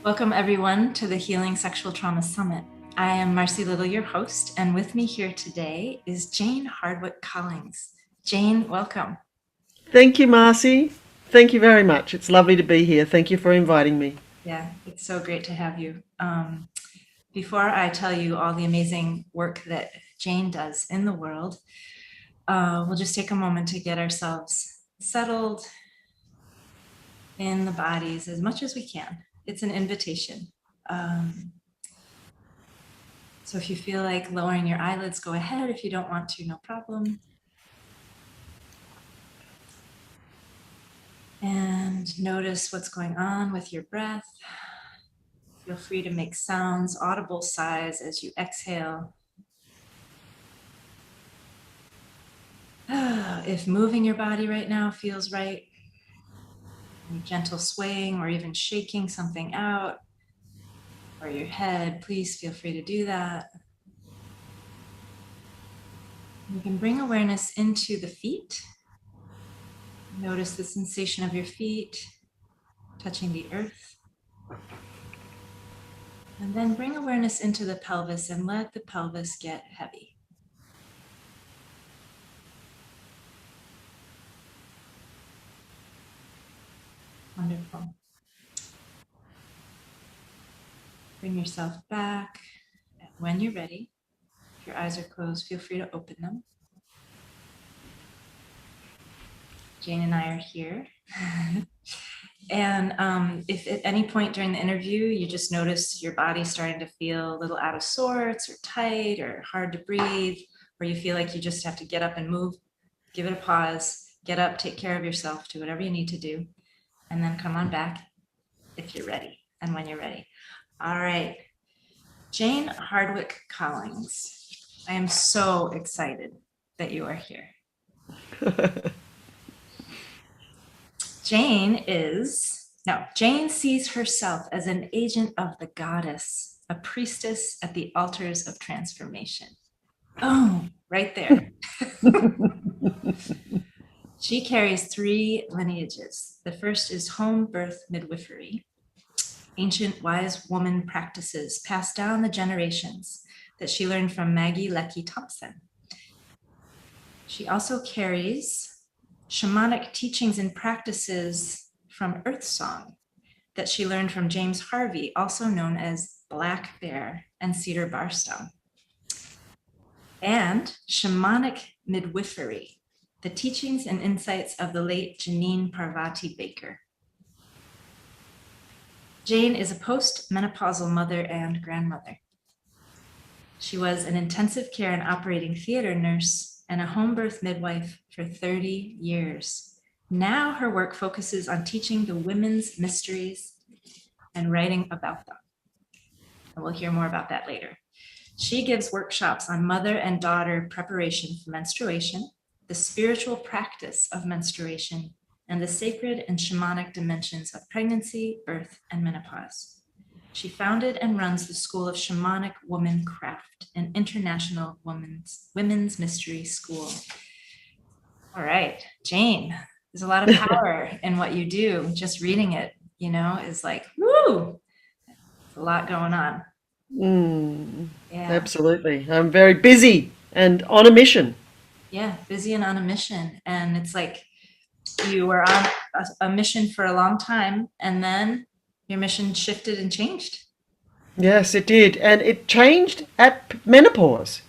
Welcome everyone to the Healing Sexual Trauma Summit. I am Marcy Little, your host, and with me here today is Jane Hardwicke Collings. Jane, welcome. Thank you, Marcy. Thank you very much. It's lovely to be here. Thank you for inviting me. Yeah, it's so great to have you. Before I tell you all the amazing work that Jane does in the world, we'll just take a moment to get ourselves settled in the bodies as much as we can. It's an invitation. So if you feel like lowering your eyelids, go ahead. If you don't want to, no problem. And notice what's going on with your breath. Feel free to make sounds, audible sighs as you exhale. If moving your body right now feels right, any gentle swaying or even shaking something out, or your head, please feel free to do that. You can bring awareness into the feet. Notice the sensation of your feet touching the earth. And then bring awareness into the pelvis and let the pelvis get heavy. Wonderful. Bring yourself back. When you're ready, if your eyes are closed, feel free to open them. Jane and I are here. And if at any point during the interview you just notice your body starting to feel a little out of sorts or tight or hard to breathe, or you feel like you just have to get up and move, give it a pause, get up, take care of yourself, do whatever you need to do, and then come on back if you're ready and when you're ready. All right, Jane Hardwicke Collings, I am so excited that you are here. Jane sees herself as an agent of the goddess, a priestess at the altars of transformation. Boom, right there. She carries 3 lineages. The first is home birth midwifery, ancient wise woman practices passed down the generations that she learned from Maggie Lecky Thompson. She also carries Shamanic Teachings and Practices from EarthSong that she learned from James Harvey, also known as BlackBear and Cedar Barstow. And Shamanic Midwifery, the teachings and insights of the late Jeannine Parvati Baker. Jane is a post-menopausal mother and grandmother. She was an intensive care and operating theater nurse and a home birth midwife for 30 years. Now her work focuses on teaching the women's mysteries and writing about them. And we'll hear more about that later. She gives workshops on mother and daughter preparation for menstruation, the spiritual practice of menstruation, and the sacred and shamanic dimensions of pregnancy, birth, and menopause. She founded and runs the School of Shamanic Womancraft, an international women's mystery school. All right, Jane, there's a lot of power in what you do. Just reading it, is like, woo, a lot going on. Yeah. Absolutely. I'm very busy and on a mission. Yeah, busy and on a mission. And it's like you were on a mission for a long time, and then your mission shifted and changed. Yes, it did. And it changed at menopause.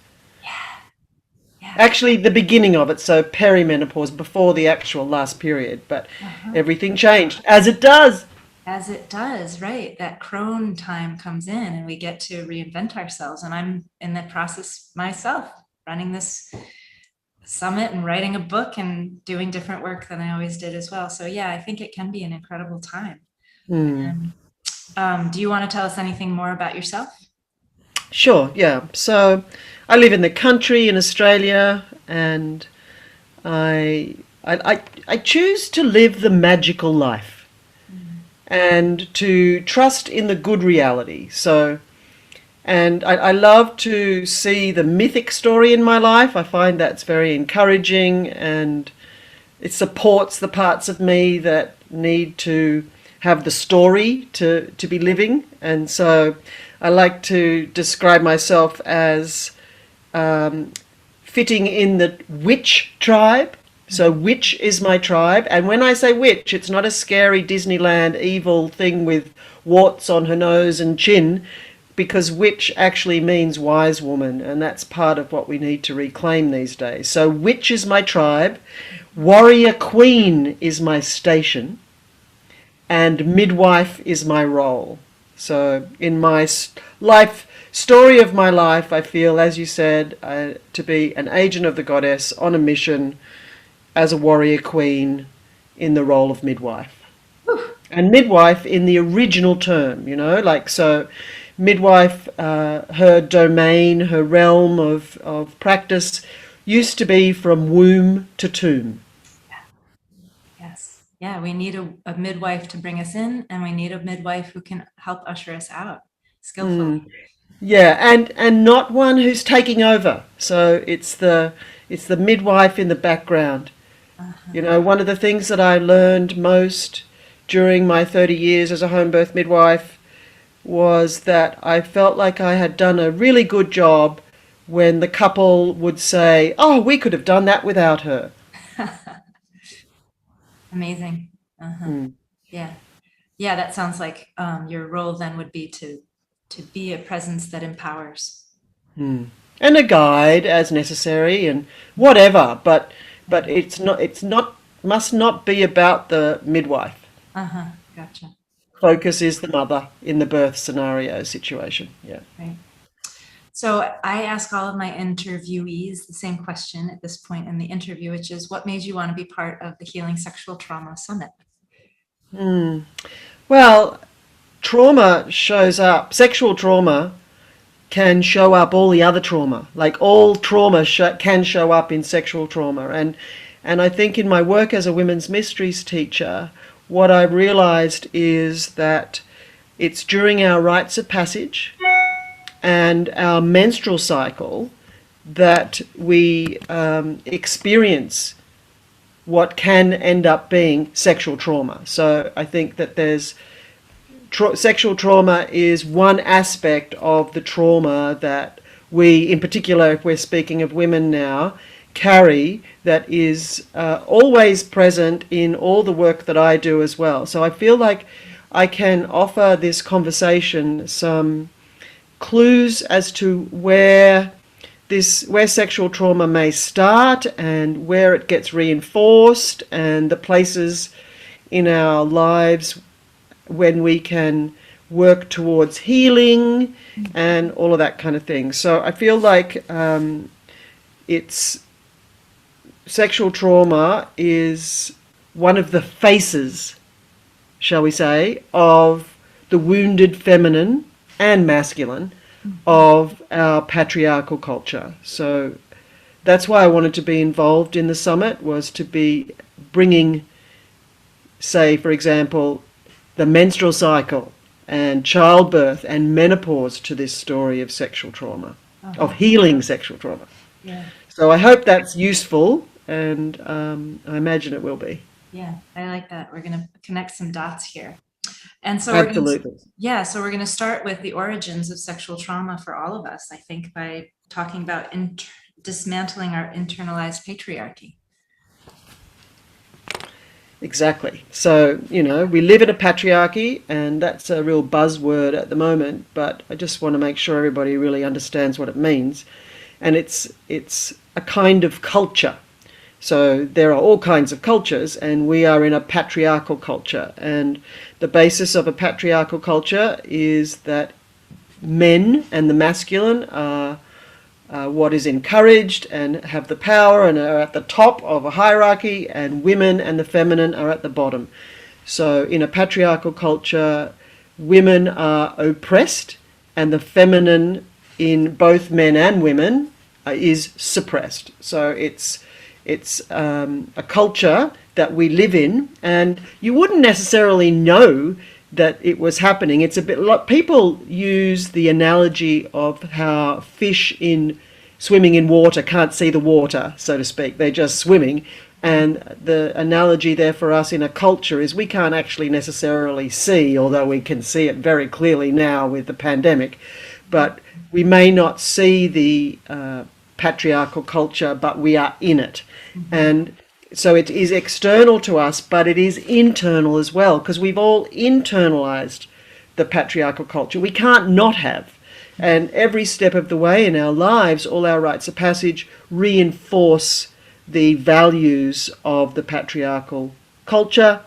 Yeah. Actually, the beginning of it, so perimenopause, before the actual last period. But everything changed, as it does. As it does, right? That crone time comes in and we get to reinvent ourselves. And I'm in that process myself, running this summit and writing a book and doing different work than I always did as well. So yeah, I think it can be an incredible time. Do you want to tell us anything more about yourself? Sure, yeah. So I live in the country in Australia, and I choose to live the magical life and to trust in the good reality. And I love to see the mythic story in my life. I find that's very encouraging, and it supports the parts of me that need to have the story to be living. And so I like to describe myself as fitting in the witch tribe. So witch is my tribe. And when I say witch, it's not a scary Disneyland evil thing with warts on her nose and chin, because witch actually means wise woman, and that's part of what we need to reclaim these days. So witch is my tribe, warrior queen is my station, and midwife is my role. So in my story of my life, I feel, as you said, to be an agent of the goddess on a mission as a warrior queen in the role of midwife. And midwife in the original term, so midwife, her domain, her realm of practice used to be from womb to tomb. Yes. Yeah, we need a midwife to bring us in, and we need a midwife who can help usher us out skillfully. Yeah, and not one who's taking over. So it's the midwife in the background. One of the things that I learned most during my 30 years as a home birth midwife was that I felt like I had done a really good job when the couple would say, "Oh, we could have done that without her." Amazing. Yeah. Yeah, that sounds like your role then would be to be a presence that empowers. And a guide as necessary and whatever, but must not be about the midwife. Gotcha. Focus is the mother in the birth scenario situation. Yeah. Right. So I ask all of my interviewees the same question at this point in the interview, which is, what made you want to be part of the Healing Sexual Trauma Summit? Well, trauma shows up. Sexual trauma can show up all the other trauma. Like all trauma can show up in sexual trauma. And I think in my work as a women's mysteries teacher, what I realized is that it's during our rites of passage and our menstrual cycle that we experience what can end up being sexual trauma. So I think that there's sexual trauma is one aspect of the trauma that we, in particular, if we're speaking of women now, carry, that is always present in all the work that I do as well. So I feel like I can offer this conversation some clues as to where sexual trauma may start and where it gets reinforced, and the places in our lives when we can work towards healing and all of that kind of thing. So I feel like sexual trauma is one of the faces, shall we say, of the wounded feminine and masculine of our patriarchal culture. So that's why I wanted to be involved in the summit, was to be bringing, say, for example, the menstrual cycle and childbirth and menopause to this story of sexual trauma, of healing sexual trauma. Yeah. So I hope that's useful, and I imagine it will be. Yeah, I like that. We're going to connect some dots here. And so Absolutely. So we're going to start with the origins of sexual trauma for all of us, I think, by talking about dismantling our internalized patriarchy. Exactly. So, we live in a patriarchy, and that's a real buzzword at the moment, but I just want to make sure everybody really understands what it means. And it's a kind of culture. So there are all kinds of cultures, and we are in a patriarchal culture. And the basis of a patriarchal culture is that men and the masculine are what is encouraged and have the power and are at the top of a hierarchy, and women and the feminine are at the bottom. So in a patriarchal culture, women are oppressed, and the feminine in both men and women is suppressed. So it's a culture that we live in, and you wouldn't necessarily know that it was happening. It's a bit like people use the analogy of how fish swimming in water can't see the water, so to speak. They're just swimming. And the analogy there for us in a culture is we can't actually necessarily see, although we can see it very clearly now with the pandemic, but we may not see the patriarchal culture, but we are in it. And so it is external to us, but it is internal as well, because we've all internalized the patriarchal culture. We can't not have. And every step of the way in our lives, all our rites of passage reinforce the values of the patriarchal culture.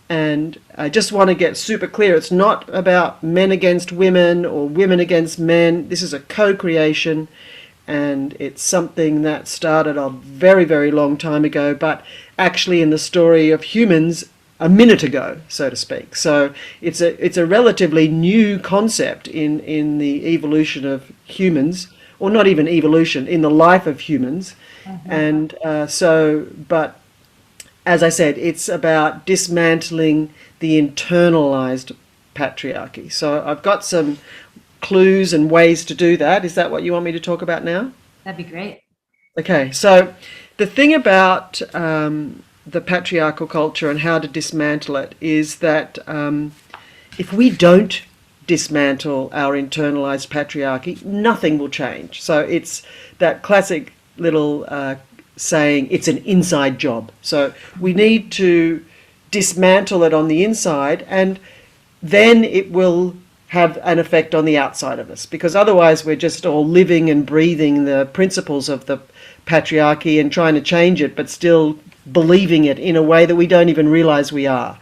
And I just want to get super clear. It's not about men against women or women against men. This is a co-creation, and it's something that started a very, very long time ago, but actually in the story of humans a minute ago, so to speak. So it's a relatively new concept in the evolution of humans, or not even evolution, in the life of humans. And but as I said, it's about dismantling the internalized patriarchy. So I've got some clues and ways to do that. Is that what you want me to talk about now? That'd be great. Okay, so the thing about the patriarchal culture and how to dismantle it is that if we don't dismantle our internalized patriarchy, nothing will change. So it's that classic little saying, it's an inside job. So we need to dismantle it on the inside, and then it will have an effect on the outside of us, because otherwise we're just all living and breathing the principles of the patriarchy and trying to change it, but still believing it in a way that we don't even realize we are.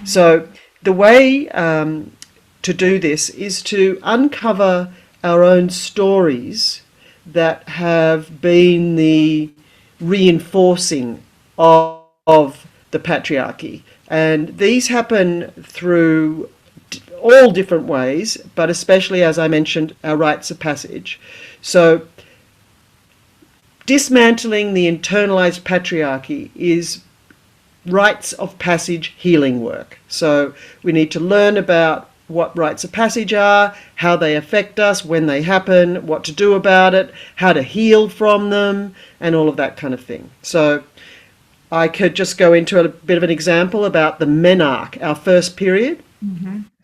So the way to do this is to uncover our own stories that have been the reinforcing of the patriarchy. And these happen through all different ways, but especially, as I mentioned, our rites of passage. So dismantling the internalized patriarchy is rites of passage healing work. So we need to learn about what rites of passage are, how they affect us, when they happen, what to do about it, how to heal from them, and all of that kind of thing. So I could just go into a bit of an example about the menarche, our first period.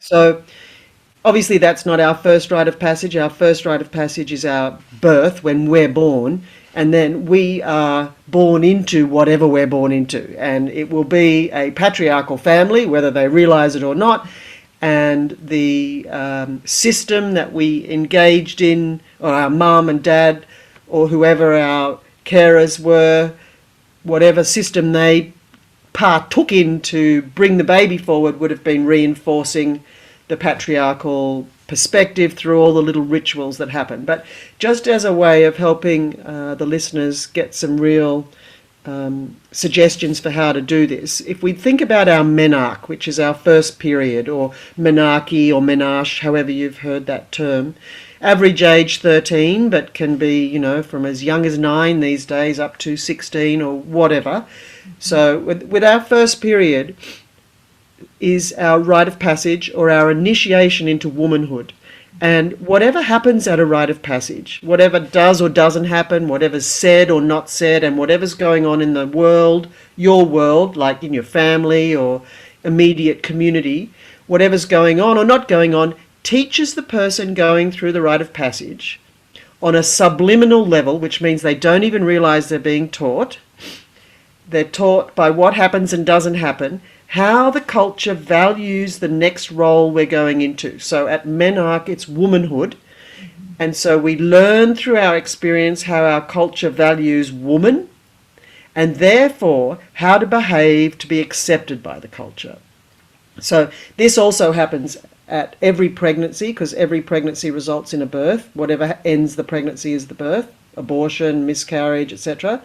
So obviously that's not our first rite of passage. Our first rite of passage is our birth, when we're born, and then we are born into whatever we're born into. And it will be a patriarchal family, whether they realize it or not. And the system that we engaged in, or our mum and dad, or whoever our carers were, whatever system they partook in to bring the baby forward, would have been reinforcing the patriarchal perspective through all the little rituals that happen. But just as a way of helping the listeners get some real suggestions for how to do this, if we think about our menarche, which is our first period, or menarche or menarche, however you've heard that term, average age 13, but can be, you know, from as young as 9 these days up to 16 or whatever. So with our first period is our rite of passage, or our initiation into womanhood. And whatever happens at a rite of passage, whatever does or doesn't happen, whatever's said or not said, and whatever's going on in the world, your world, like in your family or immediate community, whatever's going on or not going on, teaches the person going through the rite of passage on a subliminal level, which means they don't even realize they're being taught. They're taught by what happens and doesn't happen, how the culture values the next role we're going into. So at menarche, it's womanhood. And so we learn through our experience how our culture values woman, and therefore how to behave to be accepted by the culture. So this also happens at every pregnancy, because every pregnancy results in a birth. Whatever ends the pregnancy is the birth, abortion, miscarriage, etc.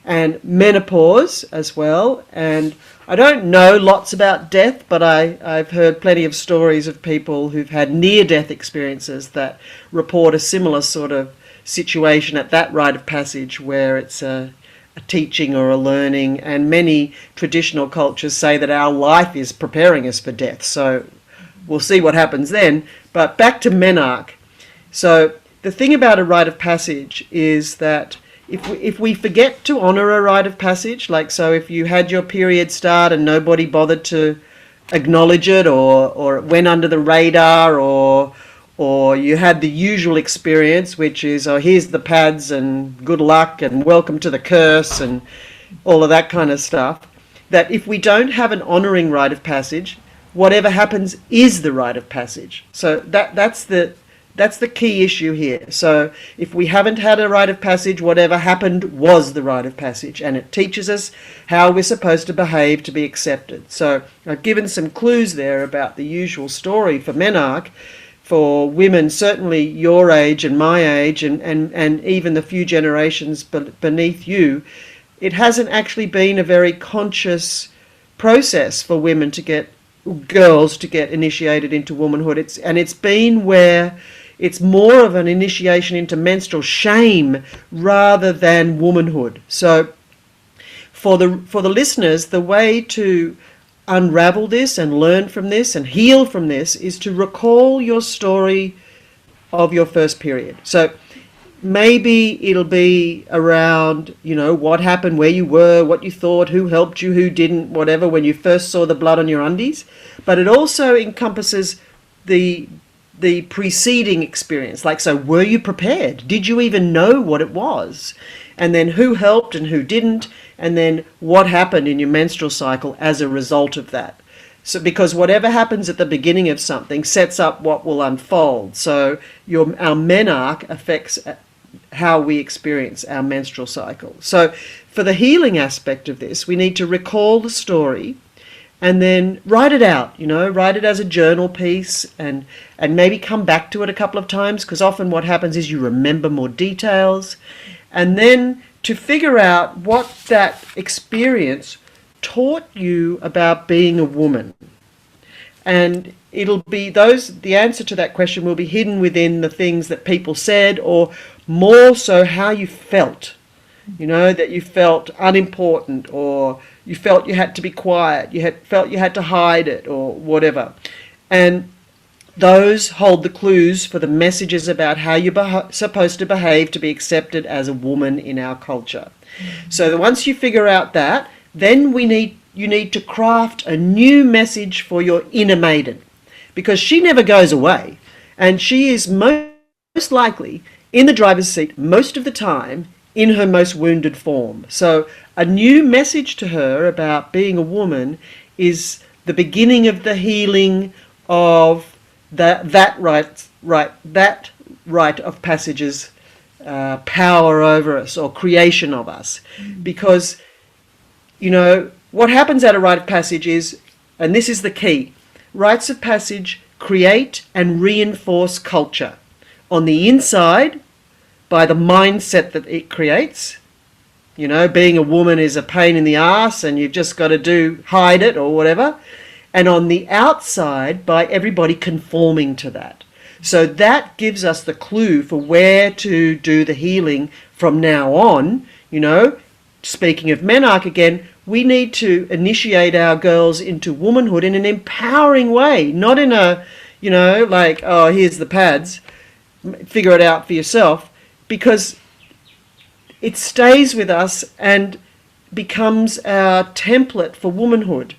And menopause as well. And I don't know lots about death, but I've heard plenty of stories of people who've had near-death experiences that report a similar sort of situation at that rite of passage, where it's a teaching or a learning. And many traditional cultures say that our life is preparing us for death. So we'll see what happens then. But back to menarche. So the thing about a rite of passage is that if we forget to honor a rite of passage, like, so if you had your period start and nobody bothered to acknowledge it, or it went under the radar, or you had the usual experience, which is, oh, here's the pads and good luck and welcome to the curse and all of that kind of stuff, that if we don't have an honoring rite of passage, whatever happens is the rite of passage. So that's the key issue here. So if we haven't had a rite of passage, whatever happened was the rite of passage, and it teaches us how we're supposed to behave to be accepted. So I've given some clues there about the usual story for menarche. For women, certainly your age and my age, and even the few generations beneath you, it hasn't actually been a very conscious process for women to get, girls to get initiated into womanhood. It's been where it's more of an initiation into menstrual shame rather than womanhood. So for the listeners, the way to unravel this and learn from this and heal from this is to recall your story of your first period. So maybe it'll be around, what happened, where you were, what you thought, who helped you, who didn't, whatever, when you first saw the blood on your undies. But it also encompasses the preceding experience. Like, so were you prepared? Did you even know what it was? And then who helped and who didn't? And then what happened in your menstrual cycle as a result of that? So, because whatever happens at the beginning of something sets up what will unfold. So our menarche affects how we experience our menstrual cycle. So for the healing aspect of this, we need to recall the story and then write it out, write it as a journal piece, and maybe come back to it a couple of times, because often what happens is you remember more details. And then to figure out what that experience taught you about being a woman. And it'll be the answer to that question will be hidden within the things that people said, or more so how you felt. That you felt unimportant, or you felt you had to be quiet, felt you had to hide it, or whatever. And those hold the clues for the messages about how you're supposed to behave to be accepted as a woman in our culture. So once you figure out that, then you need to craft a new message for your inner maiden, because she never goes away, and she is most likely in the driver's seat most of the time in her most wounded form. So a new message to her about being a woman is the beginning of the healing of that rite of passage's power over us, or creation of us. Because what happens at a rite of passage is, and this is the key, rites of passage create and reinforce culture on the inside by the mindset that it creates. Being a woman is a pain in the ass and you've just got to hide it or whatever. And on the outside by everybody conforming to that. So that gives us the clue for where to do the healing from now on. Speaking of menarche again, we need to initiate our girls into womanhood in an empowering way, not in a, like, oh, here's the pads, figure it out for yourself, because it stays with us and becomes our template for womanhood.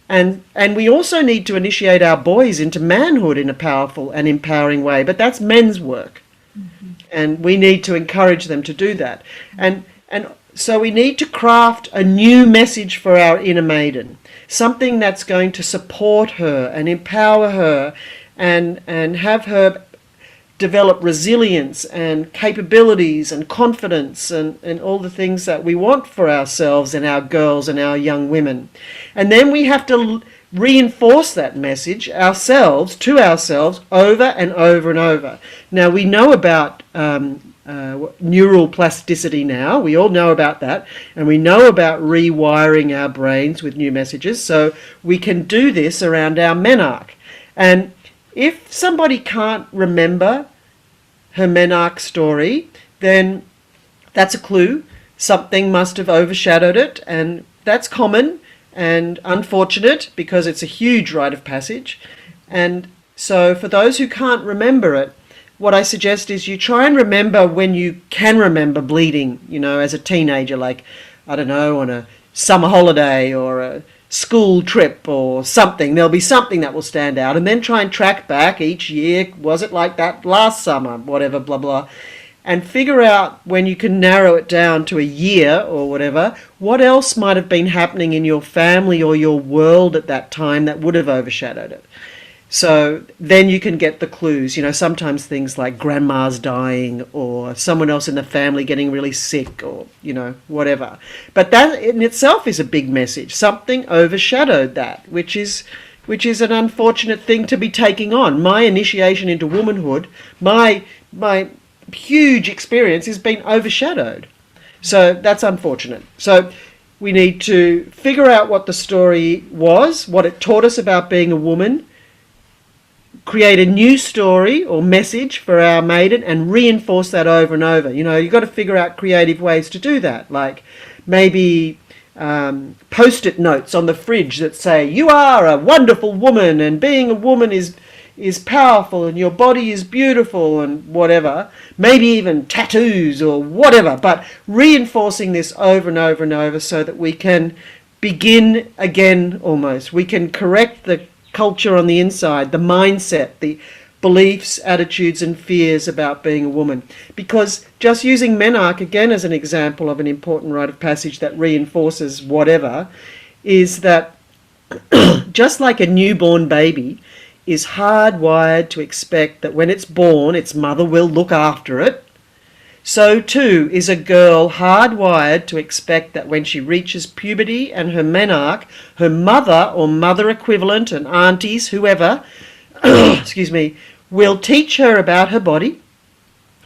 And we also need to initiate our boys into manhood in a powerful and empowering way, but that's men's work. And we need to encourage them to do that. And so we need to craft a new message for our inner maiden, something that's going to support her and empower her and have her develop resilience and capabilities and confidence and all the things that we want for ourselves and our girls and our young women. And then we have to reinforce that message to ourselves over and over and over. Now, we know about neural plasticity now. We all know about that. And we know about rewiring our brains with new messages. So we can do this around our menarche. And if somebody can't remember her menarche story, then that's a clue. Something must have overshadowed it, and that's common and unfortunate because it's a huge rite of passage. And so for those who can't remember it, what I suggest is you try and remember when you can remember bleeding, as a teenager, like, I don't know, on a summer holiday or a school trip or something. There'll be something that will stand out, and then try and track back each year. Was it like that last summer? Whatever, blah, blah. And figure out, when you can narrow it down to a year or whatever, what else might have been happening in your family or your world at that time that would have overshadowed it. So then you can get the clues. Sometimes things like grandma's dying or someone else in the family getting really sick or, whatever. But that in itself is a big message. Something overshadowed that, which is an unfortunate thing to be taking on. My initiation into womanhood, my huge experience has been overshadowed. So that's unfortunate. So we need to figure out what the story was, what it taught us about being a woman, create a new story or message for our maiden, and reinforce that over and over. You've got to figure out creative ways to do that, like maybe post-it notes on the fridge that say, you are a wonderful woman, and being a woman is powerful, and your body is beautiful, and whatever. Maybe even tattoos or whatever, but reinforcing this over and over and over so that we can begin again almost. We can correct the culture on the inside, the mindset, the beliefs, attitudes and fears about being a woman. Because just using menarche again as an example of an important rite of passage that reinforces whatever, is that just like a newborn baby is hardwired to expect that when it's born, its mother will look after it, so too is a girl hardwired to expect that when she reaches puberty and her menarche, her mother or mother equivalent and aunties, whoever, excuse me, will teach her about her body,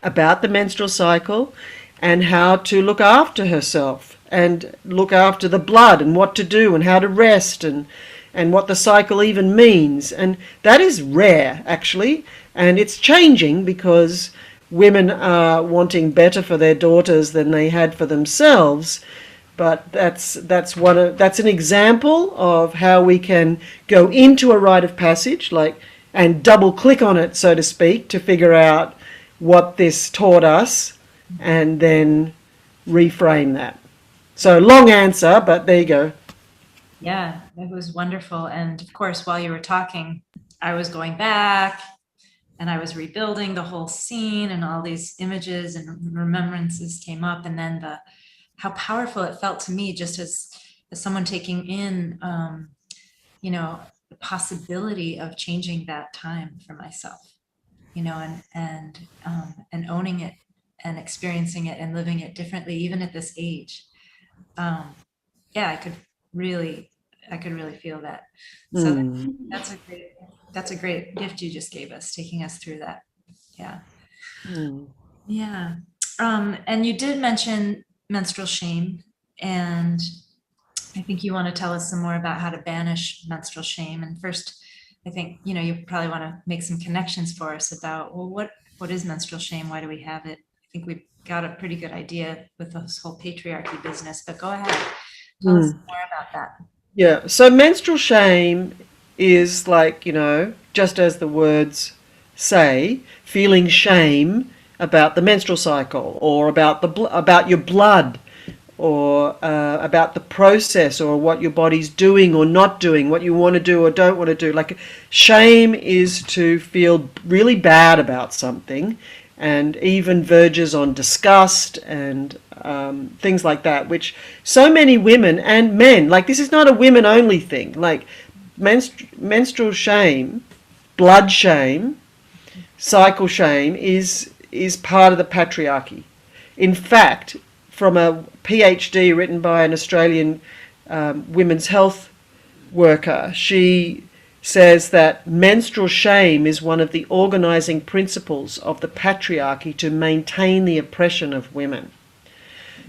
about the menstrual cycle, and how to look after herself and look after the blood and what to do and how to rest and what the cycle even means. And that is rare, actually, and it's changing because women are wanting better for their daughters than they had for themselves. But that's an example of how we can go into a rite of passage, and double click on it, so to speak, to figure out what this taught us and then reframe that. So long answer, but there you go. Yeah, it was wonderful. And of course, while you were talking, I was going back and I was rebuilding the whole scene, and all these images and remembrances came up. And then how powerful it felt to me, just as someone taking in, the possibility of changing that time for myself, and owning it and experiencing it and living it differently, even at this age. I could really feel that. So that's a great gift you just gave us, taking us through that. Yeah. Yeah. And you did mention menstrual shame, and I think you want to tell us some more about how to banish menstrual shame. And first, I think, you probably want to make some connections for us about, well, what is menstrual shame? Why do we have it? I think we've got a pretty good idea with this whole patriarchy business, but go ahead. Tell us more about that. Yeah. So menstrual shame is just as the words say, feeling shame about the menstrual cycle, or about about your blood, or about the process, or what your body's doing or not doing, what you want to do or don't want to do. Shame is to feel really bad about something, and even verges on disgust and things like that, which so many women and men, this is not a women only thing, menstrual shame, blood shame, cycle shame is part of the patriarchy. In fact, from a PhD written by an Australian women's health worker, she says that menstrual shame is one of the organising principles of the patriarchy to maintain the oppression of women.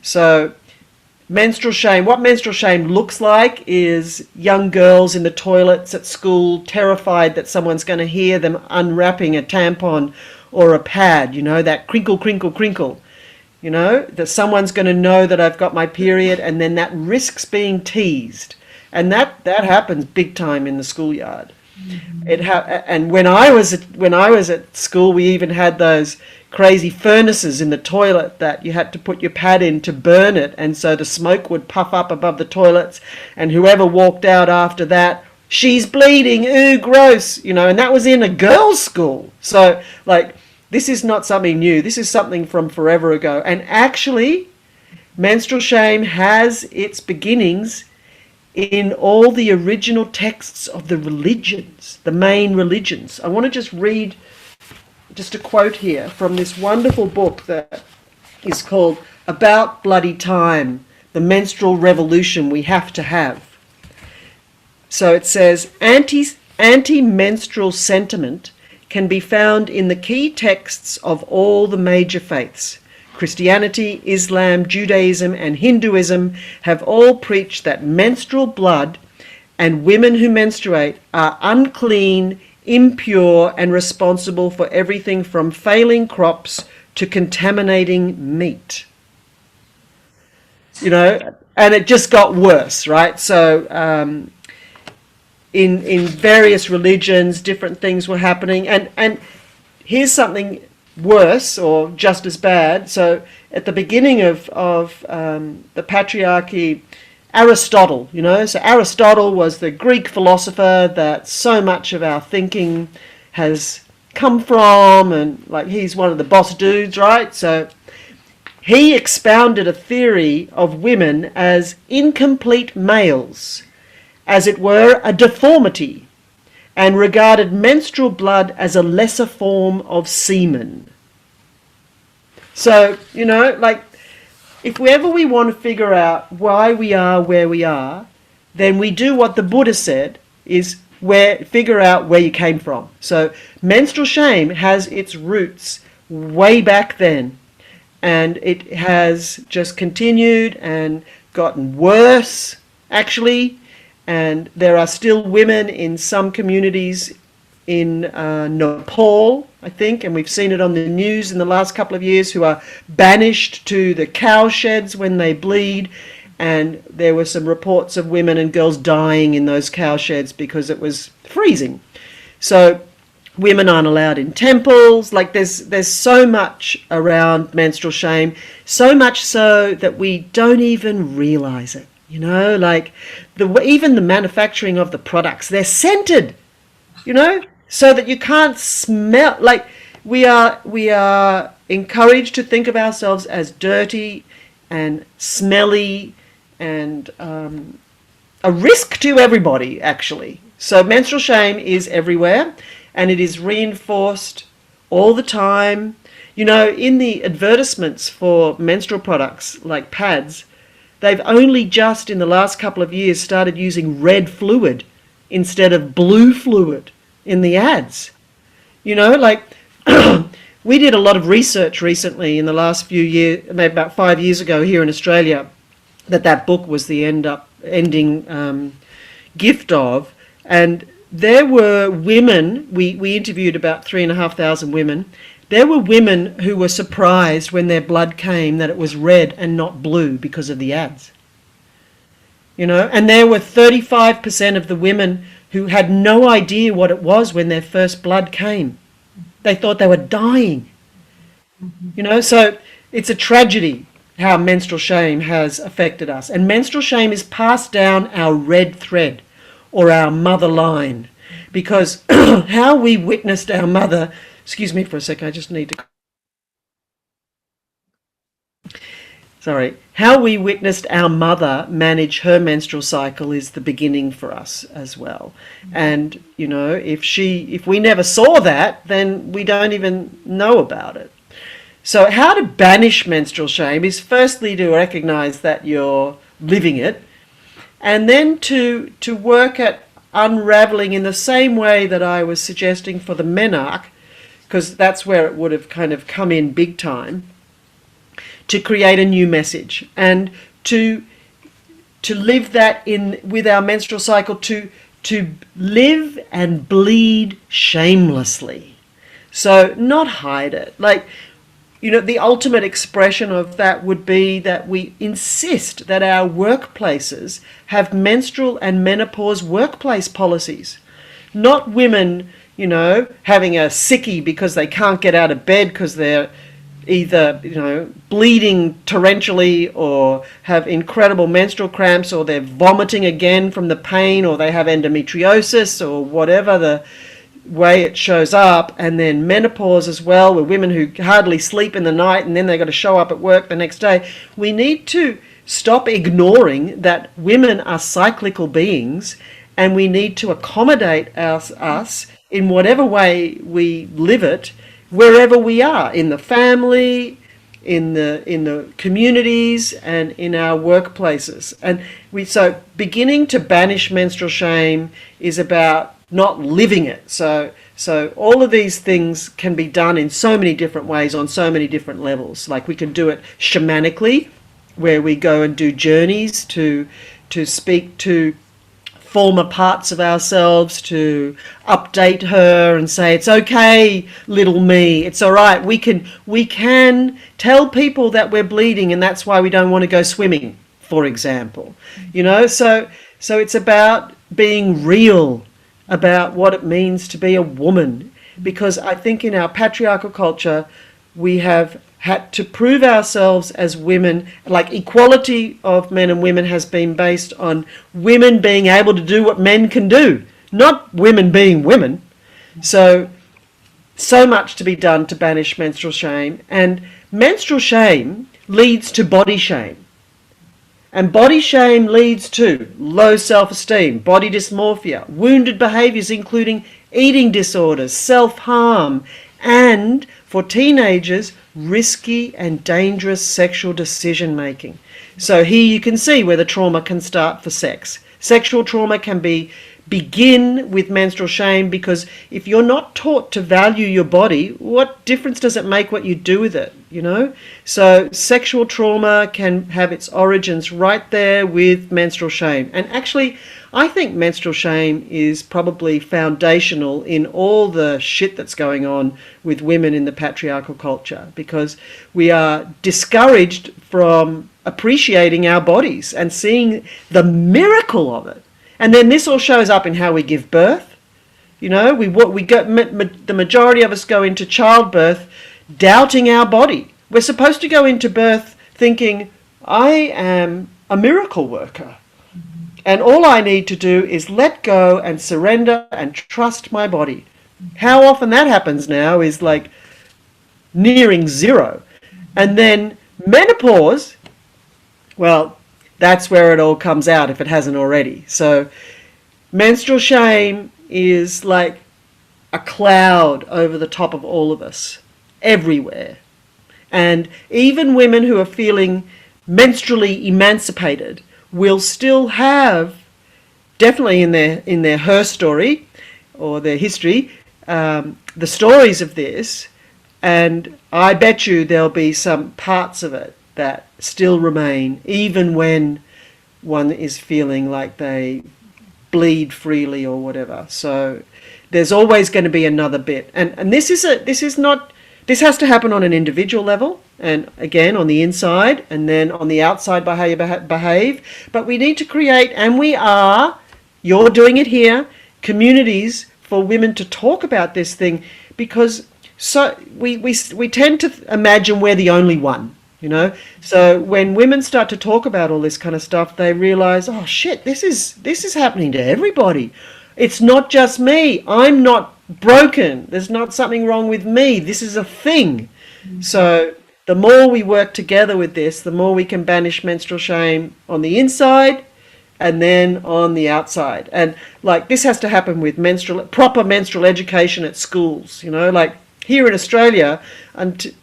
So menstrual shame, what menstrual shame looks like is young girls in the toilets at school, terrified that someone's going to hear them unwrapping a tampon or a pad, that crinkle, crinkle, crinkle. That someone's going to know that I've got my period, and then that risks being teased. And that happens big time in the schoolyard. And when I was at school, we even had those crazy furnaces in the toilet that you had to put your pad in to burn it, and so the smoke would puff up above the toilets, and whoever walked out after that, she's bleeding, ooh, gross, and that was in a girls' school. So, this is not something new. This is something from forever ago. And actually, menstrual shame has its beginnings in all the original texts of the religions, the main religions. I want to just read just a quote here from this wonderful book that is called About Bloody Time, the Menstrual Revolution We Have to Have. So it says, anti-menstrual sentiment can be found in the key texts of all the major faiths. Christianity, Islam, Judaism, and Hinduism have all preached that menstrual blood and women who menstruate are unclean, impure, and responsible for everything from failing crops to contaminating meat. And it just got worse, right? So in various religions, different things were happening. And here's something worse or just as bad. So at the beginning of the patriarchy, Aristotle, so Aristotle was the Greek philosopher that so much of our thinking has come from, and he's one of the boss dudes, right? So he expounded a theory of women as incomplete males, as it were a deformity, and regarded menstrual blood as a lesser form of semen. So, if ever we want to figure out why we are where we are, then we do what the Buddha said, is figure out where you came from. So menstrual shame has its roots way back then, and it has just continued and gotten worse, actually. And there are still women in some communities in Nepal, I think, and we've seen it on the news in the last couple of years, who are banished to the cow sheds when they bleed. And there were some reports of women and girls dying in those cow sheds because it was freezing. So women aren't allowed in temples. There's so much around menstrual shame, so much so that we don't even realize it. Even the manufacturing of the products, they're scented, so that you can't smell. We are encouraged to think of ourselves as dirty and smelly and a risk to everybody, actually. So menstrual shame is everywhere, and it is reinforced all the time. In the advertisements for menstrual products like pads, they've only just in the last couple of years started using red fluid instead of blue fluid in the ads. We did a lot of research recently in the last few years, maybe about 5 years ago here in Australia, that book was the ending gift of. And there were women, we interviewed about 3,500 women. There were women who were surprised when their blood came that it was red and not blue because of the ads. And there were 35% of the women who had no idea what it was when their first blood came. They thought they were dying. So it's a tragedy how menstrual shame has affected us. And menstrual shame is passed down our red thread or our mother line, because how we witnessed our mother. Excuse me for a second, I just need to... Sorry. How we witnessed our mother manage her menstrual cycle is the beginning for us as well. And, if we never saw that, then we don't even know about it. So how to banish menstrual shame is firstly to recognize that you're living it, and then to work at unraveling in the same way that I was suggesting for the menarche, because that's where it would have kind of come in big time, to create a new message and to live that in with our menstrual cycle, to live and bleed shamelessly. So not hide it. The ultimate expression of that would be that we insist that our workplaces have menstrual and menopause workplace policies. not women, you know, having a sickie because they can't get out of bed because they're either, you know, bleeding torrentially or have incredible menstrual cramps, or they're vomiting again from the pain, or they have endometriosis, or whatever the way it shows up. And then menopause as well, where women who hardly sleep in the night and then they've got to show up at work the next day. We need to stop ignoring that women are cyclical beings, and we need to accommodate us in whatever way we live it, wherever we are, in the family, in the communities, and in our workplaces. And so beginning to banish menstrual shame is about not living it. So all of these things can be done in so many different ways, on so many different levels. Like, we can do it shamanically, where we go and do journeys to speak to former parts of ourselves, to update her and say, it's okay, little me, it's all right. We can tell people that we're bleeding, and that's why we don't want to go swimming, for example. You know, so it's about being real about what it means to be a woman, because I think in our patriarchal culture we have had to prove ourselves as women. Like, equality of men and women has been based on women being able to do what men can do, not women being women. So much to be done to banish menstrual shame. And menstrual shame leads to body shame. And body shame leads to low self-esteem, body dysmorphia, wounded behaviours including eating disorders, self-harm, and for teenagers, risky and dangerous sexual decision making. So here you can see where the trauma can start for sex. Sexual trauma can begin with menstrual shame, because if you're not taught to value your body, what difference does it make what you do with it, you know? So sexual trauma can have its origins right there with menstrual shame. And actually, I think menstrual shame is probably foundational in all the shit that's going on with women in the patriarchal culture, because we are discouraged from appreciating our bodies and seeing the miracle of it. And then this all shows up in how we give birth. You know, the majority of us go into childbirth doubting our body. We're supposed to go into birth thinking, I am a miracle worker, and all I need to do is let go and surrender and trust my body. How often that happens now is like nearing zero. And then menopause, well, that's where it all comes out if it hasn't already. So menstrual shame is like a cloud over the top of all of us, everywhere. And even women who are feeling menstrually emancipated will still have, definitely in their her story or their history, the stories of this. And I bet you there'll be some parts of it that still remain, even when one is feeling like they bleed freely or whatever. So there's always going to be another bit. And this has to happen on an individual level, and again on the inside, and then on the outside by how you behave. But we need to create, and you're doing it here, communities for women to talk about this thing, because so we tend to imagine we're the only one. You know, so when women start to talk about all this kind of stuff, they realize, oh shit, this is happening to everybody. It's not just me. I'm not broken. There's not something wrong with me. This is a thing. Mm-hmm. So the more we work together with this, the more we can banish menstrual shame on the inside and then on the outside. And like, this has to happen with proper menstrual education at schools. You know, like here in Australia, and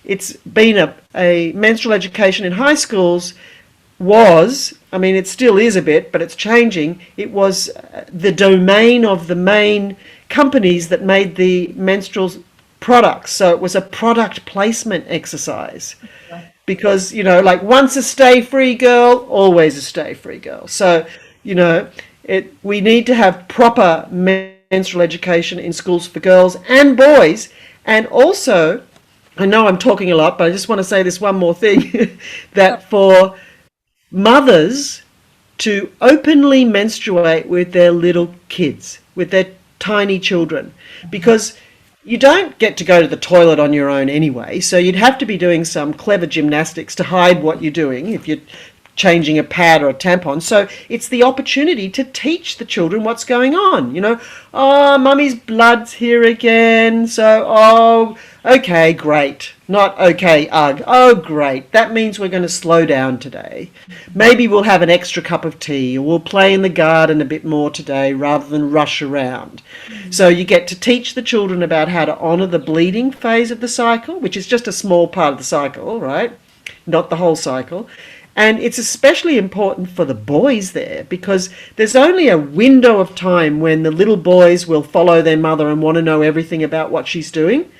it's been a menstrual education in high schools it still is a bit, but it's changing. It was the domain of the main companies that made the menstrual products. So it was a product placement exercise. Because, you know, like, once a stay-free girl, always a stay-free girl. So, you know, we need to have proper menstrual education in schools for girls and boys. And also, I know I'm talking a lot, but I just want to say this one more thing, that for mothers to openly menstruate with their little kids, with their tiny children, because you don't get to go to the toilet on your own anyway, so you'd have to be doing some clever gymnastics to hide what you're doing if you're changing a pad or a tampon. So it's the opportunity to teach the children what's going on. You know, oh, mummy's blood's here again. So, oh, okay, great. Not okay, ugh. Oh, great. That means we're going to slow down today. Maybe we'll have an extra cup of tea, or we'll play in the garden a bit more today rather than rush around. So you get to teach the children about how to honour the bleeding phase of the cycle, which is just a small part of the cycle, right? Not the whole cycle. And it's especially important for the boys there, because there's only a window of time when the little boys will follow their mother and want to know everything about what she's doing.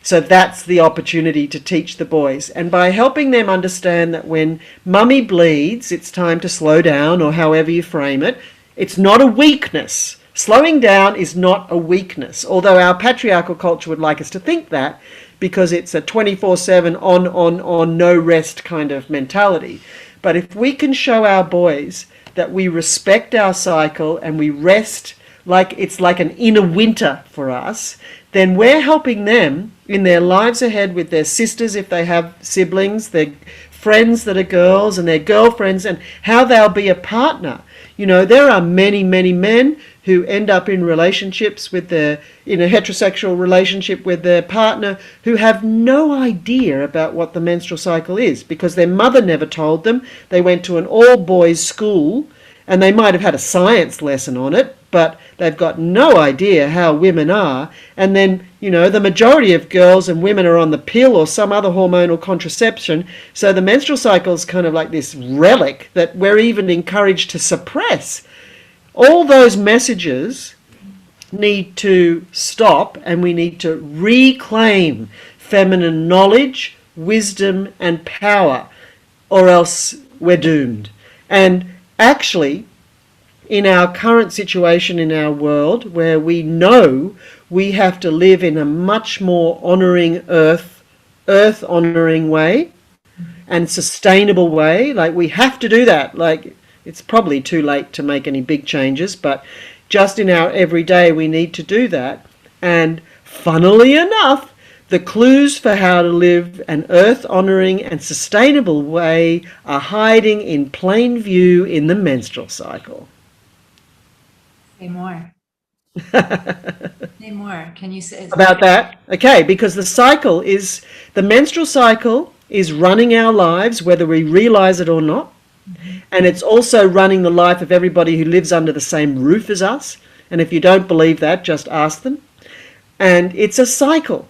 So that's the opportunity to teach the boys. And by helping them understand that when mummy bleeds, it's time to slow down, or however you frame it, it's not a weakness. Slowing down is not a weakness, although our patriarchal culture would like us to think that, because it's a 24/7 on, no rest kind of mentality. But if we can show our boys that we respect our cycle and we rest like it's like an inner winter for us, then we're helping them in their lives ahead with their sisters if they have siblings, their friends that are girls and their girlfriends, and how they'll be a partner. You know, there are many, many men who end up in relationships with in a heterosexual relationship with their partner who have no idea about what the menstrual cycle is, because their mother never told them. They went to an all-boys school and they might have had a science lesson on it, but they've got no idea how women are. And then, you know, the majority of girls and women are on the pill or some other hormonal contraception. So the menstrual cycle is kind of like this relic that we're even encouraged to suppress. All those messages need to stop, and we need to reclaim feminine knowledge, wisdom, and power, or else we're doomed. And actually, in our current situation in our world, where we know we have to live in a much more honouring earth honouring way and sustainable way, like we have to do that. Like, it's probably too late to make any big changes, but just in our everyday we need to do that. And funnily enough, the clues for how to live an earth-honouring and sustainable way are hiding in plain view in the menstrual cycle. Say more. Say more. Can you say about that? Okay, because the menstrual cycle is running our lives, whether we realise it or not. And it's also running the life of everybody who lives under the same roof as us. And if you don't believe that, just ask them. And it's a cycle.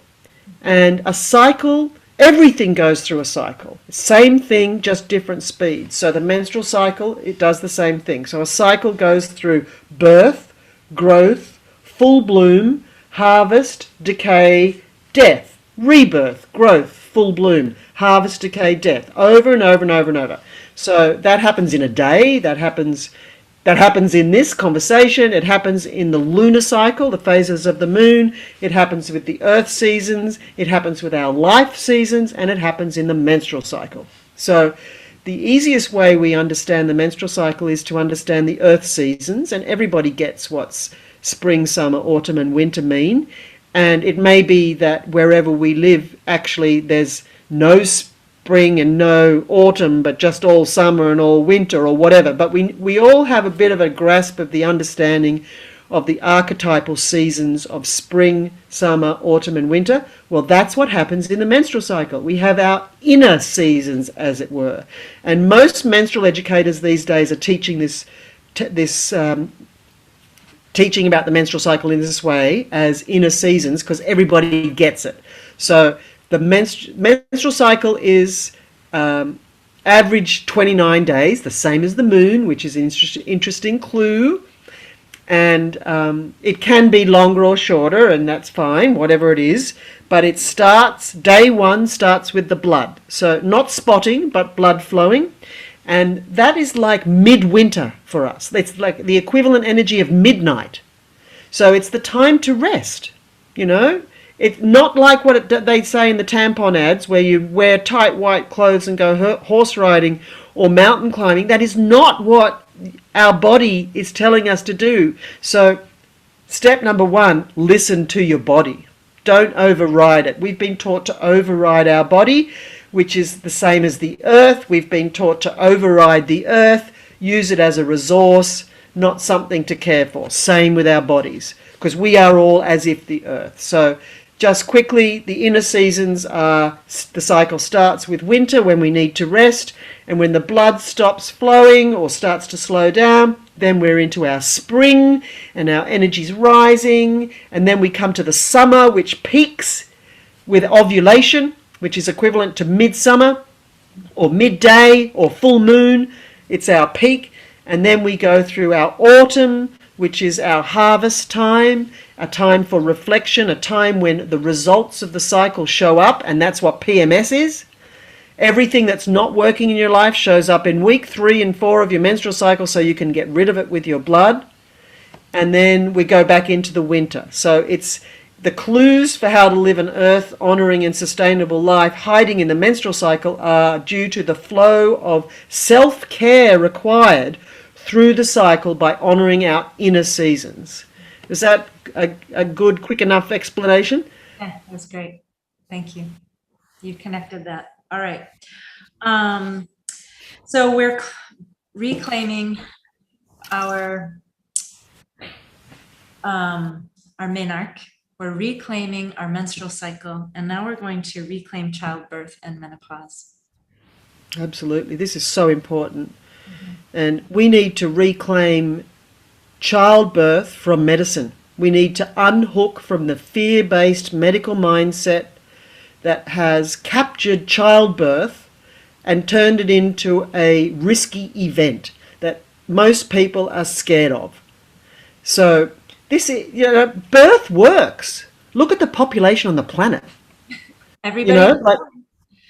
And a cycle, everything goes through a cycle. Same thing, just different speeds. So the menstrual cycle, it does the same thing. So a cycle goes through birth, growth, full bloom, harvest, decay, death, rebirth, growth, full bloom, harvest, decay, death, over and over and over and over. So that happens in a day, that happens in this conversation, it happens in the lunar cycle, the phases of the moon, it happens with the earth seasons, it happens with our life seasons, and it happens in the menstrual cycle. So the easiest way we understand the menstrual cycle is to understand the earth seasons, and everybody gets what's spring, summer, autumn, and winter mean. And it may be that wherever we live, actually there's no spring and no autumn, but just all summer and all winter or whatever. But we all have a bit of a grasp of the understanding of the archetypal seasons of spring, summer, autumn, and winter. Well, that's what happens in the menstrual cycle. We have our inner seasons, as it were. And most menstrual educators these days are teaching teaching about the menstrual cycle in this way as inner seasons, because everybody gets it. So the menstrual cycle is average 29 days, the same as the moon, which is an interesting clue. And it can be longer or shorter, and that's fine, whatever it is. But it starts, day one starts with the blood. So not spotting, but blood flowing. And that is like midwinter for us. It's like the equivalent energy of midnight. So it's the time to rest, you know. It's not like what they say in the tampon ads, where you wear tight white clothes and go horse riding or mountain climbing. That is not what our body is telling us to do. So Step number one, listen to your body. Don't override it. We've been taught to override our body, which is the same as the earth. We've been taught to override the earth, use it as a resource, not something to care for. Same with our bodies, because we are all as if the earth. So just quickly, the inner seasons are, the cycle starts with winter when we need to rest, and when the blood stops flowing or starts to slow down, then we're into our spring and our energy's rising, and then we come to the summer, which peaks with ovulation, which is equivalent to midsummer or midday or full moon. It's our peak. And then we go through our autumn, which is our harvest time, a time for reflection, a time when the results of the cycle show up, and that's what PMS is. Everything that's not working in your life shows up in week 3 and 4 of your menstrual cycle, so you can get rid of it with your blood. And then we go back into the winter. So it's the clues for how to live an earth honoring and sustainable life hiding in the menstrual cycle are due to the flow of self-care required through the cycle by honoring our inner seasons. Is that a good, quick enough explanation? Yeah, that's great. Thank you. You connected that. All right. So we're reclaiming our menarche. We're reclaiming our menstrual cycle, and now we're going to reclaim childbirth and menopause. Absolutely. This is so important. And we need to reclaim childbirth from medicine. We need to unhook from the fear-based medical mindset that has captured childbirth and turned it into a risky event that most people are scared of. So this is, birth works. Look at the population on the planet. Everybody,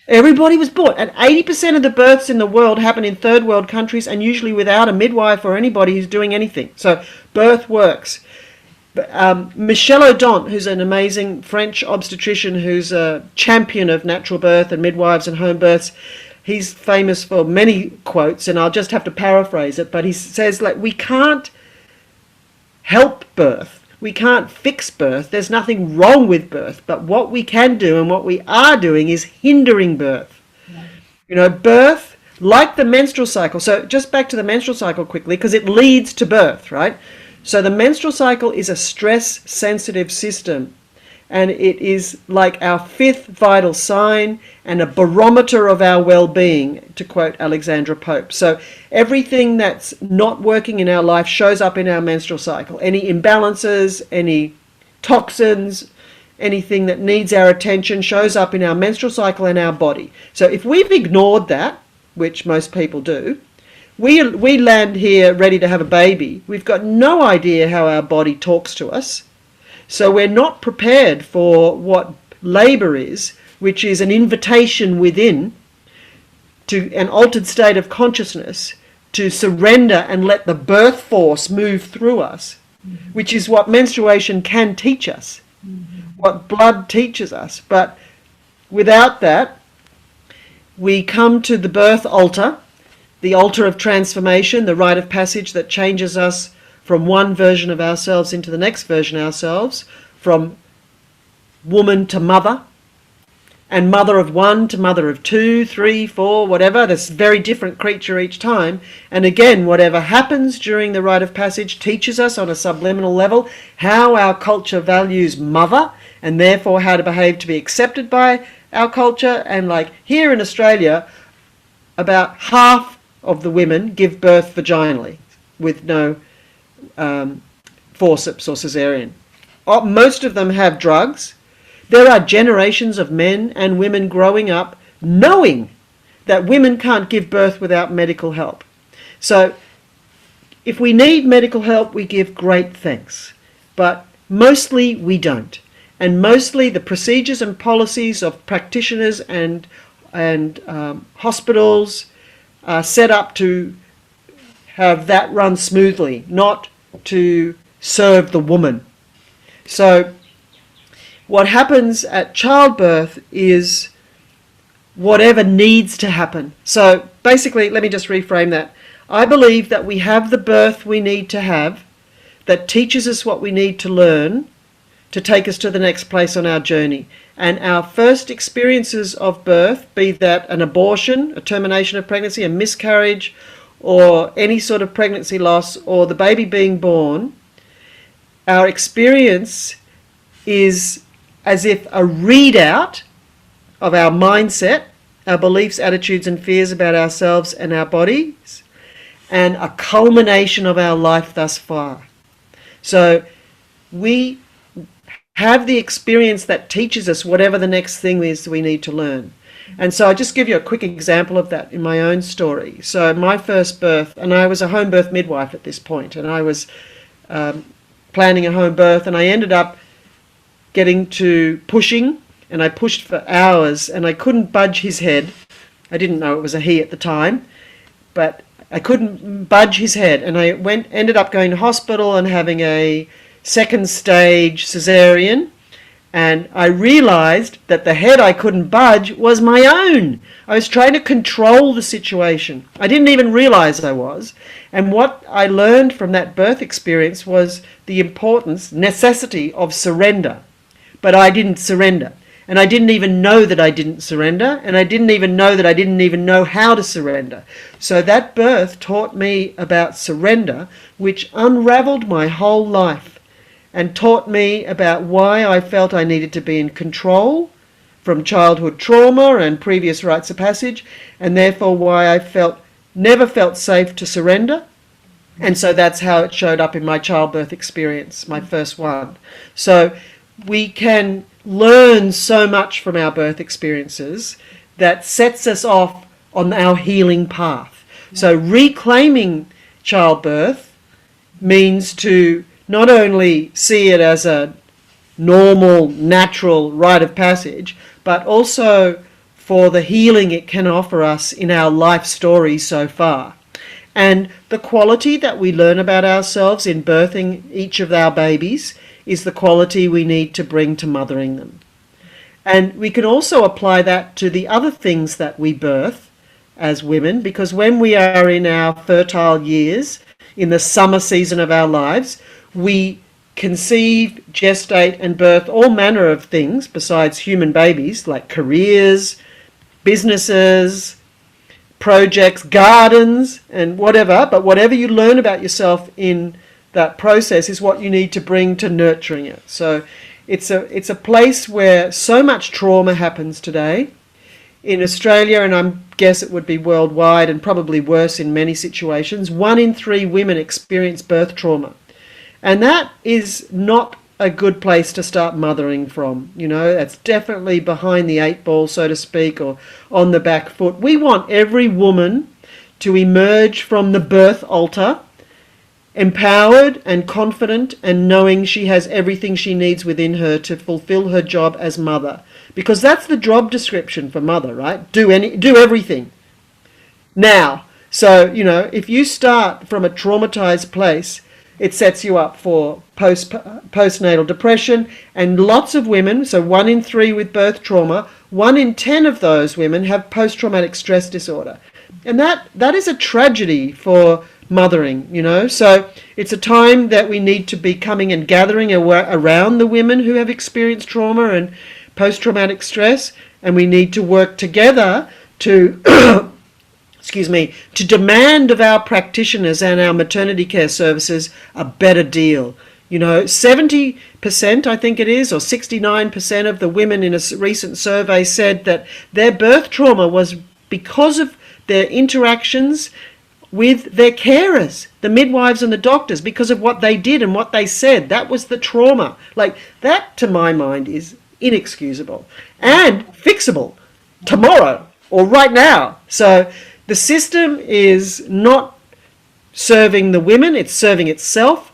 everybody was born, and 80% of the births in the world happen in third world countries, and usually without a midwife or anybody who's doing anything. So birth works. Michel Audant, who's an amazing French obstetrician who's a champion of natural birth and midwives and home births, he's famous for many quotes, and I'll just have to paraphrase it, but he says, we can't help birth. We can't fix birth. There's nothing wrong with birth. But what we can do and what we are doing is hindering birth. Yeah. Birth, like the menstrual cycle. So just back to the menstrual cycle quickly, because it leads to birth, right? So the menstrual cycle is a stress-sensitive system. And it is like our 5th vital sign and a barometer of our well-being, to quote Alexandra Pope. So everything that's not working in our life shows up in our menstrual cycle. Any imbalances, any toxins, anything that needs our attention shows up in our menstrual cycle and our body. So if we've ignored that, which most people do, we land here ready to have a baby. We've got no idea how our body talks to us. So we're not prepared for what labour is, which is an invitation within to an altered state of consciousness to surrender and let the birth force move through us, which is what menstruation can teach us, what blood teaches us. But without that, we come to the birth altar, the altar of transformation, the rite of passage that changes us from one version of ourselves into the next version of ourselves, from woman to mother, and mother of 1 to mother of 2, 3, 4, whatever. This very different creature each time. And again, whatever happens during the rite of passage teaches us on a subliminal level how our culture values mother, and therefore how to behave to be accepted by our culture. And here in Australia, about half of the women give birth vaginally with no forceps or cesarean. Most of them have drugs. There are generations of men and women growing up knowing that women can't give birth without medical help. So if we need medical help, we give great thanks. But mostly we don't. And mostly the procedures and policies of practitioners and hospitals are set up to have that run smoothly, not to serve the woman. So what happens at childbirth is whatever needs to happen. So basically, let me just reframe that. I believe that we have the birth we need to have that teaches us what we need to learn to take us to the next place on our journey. And our first experiences of birth, be that an abortion, a termination of pregnancy, a miscarriage, or any sort of pregnancy loss, or the baby being born, our experience is as if a readout of our mindset, our beliefs, attitudes, and fears about ourselves and our bodies, and a culmination of our life thus far. So we have the experience that teaches us whatever the next thing is we need to learn. And so I'll just give you a quick example of that in my own story. So my first birth, and I was a home birth midwife at this point, and I was planning a home birth, and I ended up getting to pushing, and I pushed for hours, and I couldn't budge his head. I didn't know it was a he at the time, but I couldn't budge his head, and I ended up going to hospital and having a second stage cesarean, and I realized that the head I couldn't budge was my own. I was trying to control the situation. I didn't even realize I was. And what I learned from that birth experience was the importance, necessity of surrender. But I didn't surrender. And I didn't even know that I didn't surrender. And I didn't even know that I didn't even know how to surrender. So that birth taught me about surrender, which unraveled my whole life, and taught me about why I felt I needed to be in control from childhood trauma and previous rites of passage, and therefore why I never felt safe to surrender. And so that's how it showed up in my childbirth experience, my first one. So we can learn so much from our birth experiences that sets us off on our healing path. So reclaiming childbirth means to not only see it as a normal, natural rite of passage, but also for the healing it can offer us in our life story so far. And the quality that we learn about ourselves in birthing each of our babies is the quality we need to bring to mothering them. And we can also apply that to the other things that we birth as women, because when we are in our fertile years, in the summer season of our lives, we conceive, gestate, and birth all manner of things besides human babies, like careers, businesses, projects, gardens, and whatever. But whatever you learn about yourself in that process is what you need to bring to nurturing it. So it's a place where so much trauma happens today. In Australia, and I guess it would be worldwide and probably worse in many situations, 1 in 3 women experience birth trauma. And that is not a good place to start mothering from. You know, that's definitely behind the 8 ball, so to speak, or on the back foot. We want every woman to emerge from the birth altar empowered and confident and knowing she has everything she needs within her to fulfill her job as mother. Because that's the job description for mother, right? Do everything. Now, so, you know, if you start from a traumatized place, it sets you up for postnatal depression, and lots of women, so 1 in 3 with birth trauma, 1 in 10 of those women have post-traumatic stress disorder. And that is a tragedy for mothering, you know. So it's a time that we need to be coming and gathering around the women who have experienced trauma and post-traumatic stress, and we need to work together to to demand of our practitioners and our maternity care services a better deal. You know, 70%, I think it is, or 69% of the women in a recent survey said that their birth trauma was because of their interactions with their carers, the midwives and the doctors, because of what they did and what they said. That was the trauma. Like, that, to my mind, is inexcusable and fixable tomorrow or right now. So the system is not serving the women, it's serving itself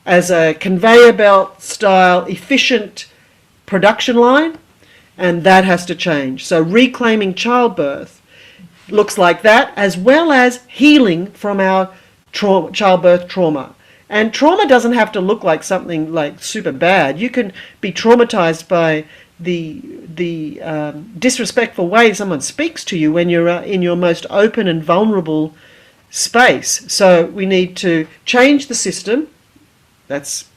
as a conveyor belt style efficient production line, and that has to change. So reclaiming childbirth looks like that, as well as healing from our childbirth trauma. And trauma doesn't have to look like something like super bad. You can be traumatized by the disrespectful way someone speaks to you when you're in your most open and vulnerable space. So we need to change the system That's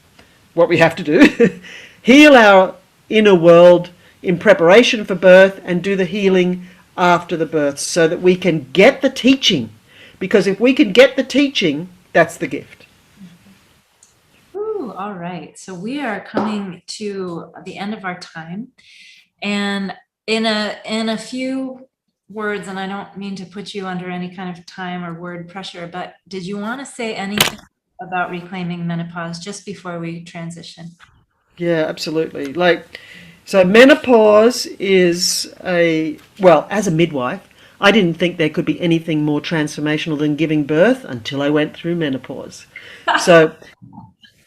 what we have to do. Heal our inner world in preparation for birth and do the healing after the birth so that we can get the teaching. Because if we can get the teaching, that's the gift. Ooh, all right. So we are coming to the end of our time. And in a few words, and I don't mean to put you under any kind of time or word pressure, but did you want to say anything about reclaiming menopause just before we transition? Yeah, absolutely. So menopause is as a midwife, I didn't think there could be anything more transformational than giving birth until I went through menopause. So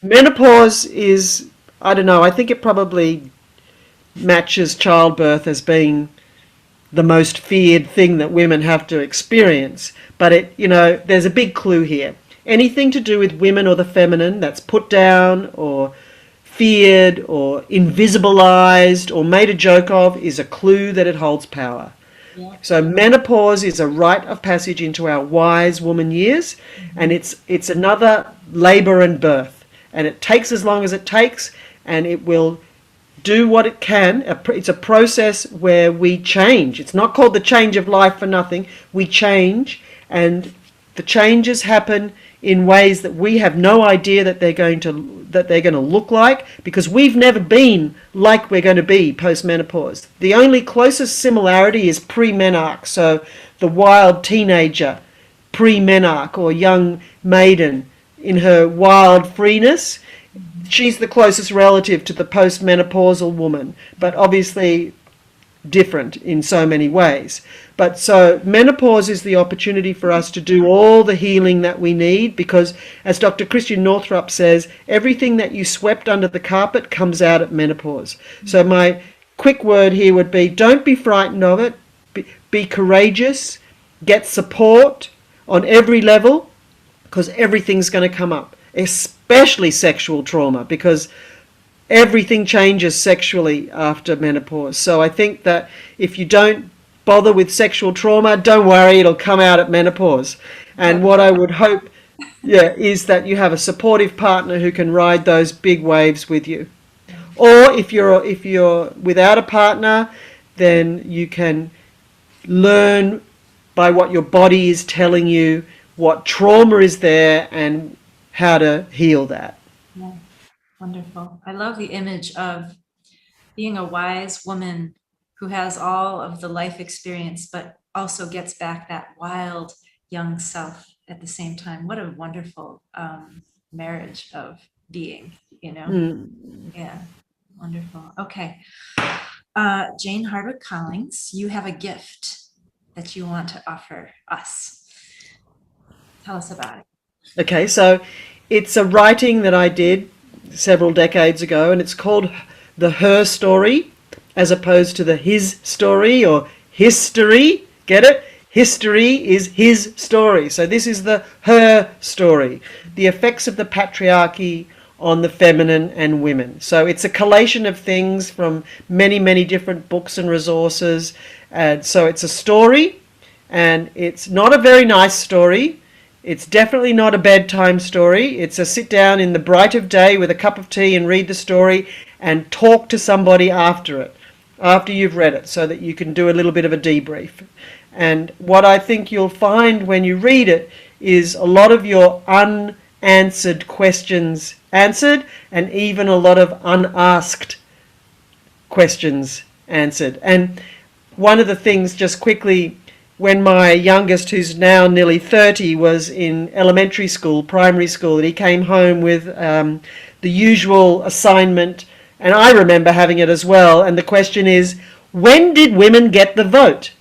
menopause is, I don't know, I think it probably matches childbirth as being the most feared thing that women have to experience. But there's a big clue here. Anything to do with women or the feminine that's put down or feared or invisibilized or made a joke of is a clue that it holds power. Yeah. So menopause is a rite of passage into our wise woman years, and it's another labor and birth, and it takes as long as it takes, and it will do what it can. It's a process where we change. It's not called the change of life for nothing. We change, and the changes happen in ways that we have no idea that they're going to look like, because we've never been like we're going to be post-menopause. The only closest similarity is pre-menarche, so the wild teenager, pre-menarche, or young maiden in her wild freeness. She's the closest relative to the post-menopausal woman, but obviously different in so many ways. But so menopause is the opportunity for us to do all the healing that we need, because as Dr. Christian Northrup says, everything that you swept under the carpet comes out at menopause. So my quick word here would be, don't be frightened of it. Be courageous. Get support on every level, because everything's going to come up, especially sexual trauma, because everything changes sexually after menopause. So I think that if you don't bother with sexual trauma, don't worry, it'll come out at menopause. And what I would hope, is that you have a supportive partner who can ride those big waves with you. Or if you're without a partner, then you can learn by what your body is telling you, what trauma is there, and how to heal that. Yeah. Wonderful. I love the image of being a wise woman who has all of the life experience, but also gets back that wild young self at the same time. What a wonderful marriage of being, Yeah, wonderful. Okay. Jane Hardwicke Collings, you have a gift that you want to offer us. Tell us about it. Okay, so it's a writing that I did several decades ago, and it's called The Her Story, as opposed to the His Story or History. Get it? History is his story. So this is the Her Story, the effects of the patriarchy on the feminine and women. So it's a collation of things from many, many different books and resources. And so it's a story, and it's not a very nice story. It's definitely not a bedtime story. It's a sit down in the bright of day with a cup of tea and read the story and talk to somebody after you've read it, so that you can do a little bit of a debrief. And what I think you'll find when you read it is a lot of your unanswered questions answered, and even a lot of unasked questions answered. And one of the things, just quickly, when my youngest, who's now nearly 30, was in elementary school, primary school, and he came home with the usual assignment, and I remember having it as well, and the question is, when did women get the vote?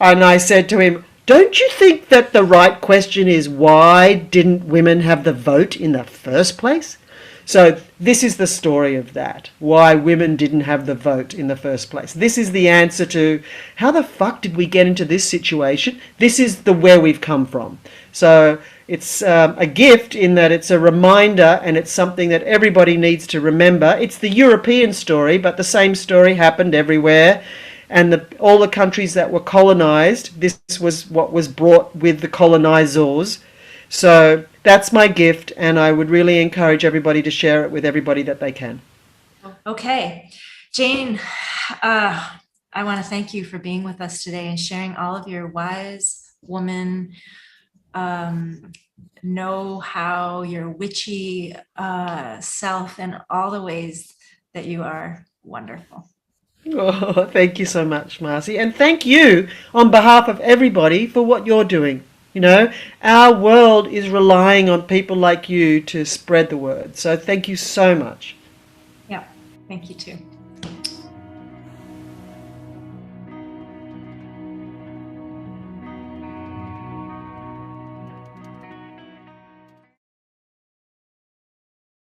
And I said to him, don't you think that the right question is, why didn't women have the vote in the first place? So this is the story of that, why women didn't have the vote in the first place. This is the answer to, how the fuck did we get into this situation? This is where we've come from. So it's a gift in that it's a reminder, and it's something that everybody needs to remember. It's the European story, but the same story happened everywhere. And all the countries that were colonized, this was what was brought with the colonizers. So that's my gift, and I would really encourage everybody to share it with everybody that they can. Okay. Jane, I want to thank you for being with us today and sharing all of your wise woman know-how, your witchy self, and all the ways that you are wonderful. Oh, thank you so much, Marcy. And thank you on behalf of everybody for what you're doing. You know, our world is relying on people like you to spread the word. So thank you so much. Yeah, thank you too.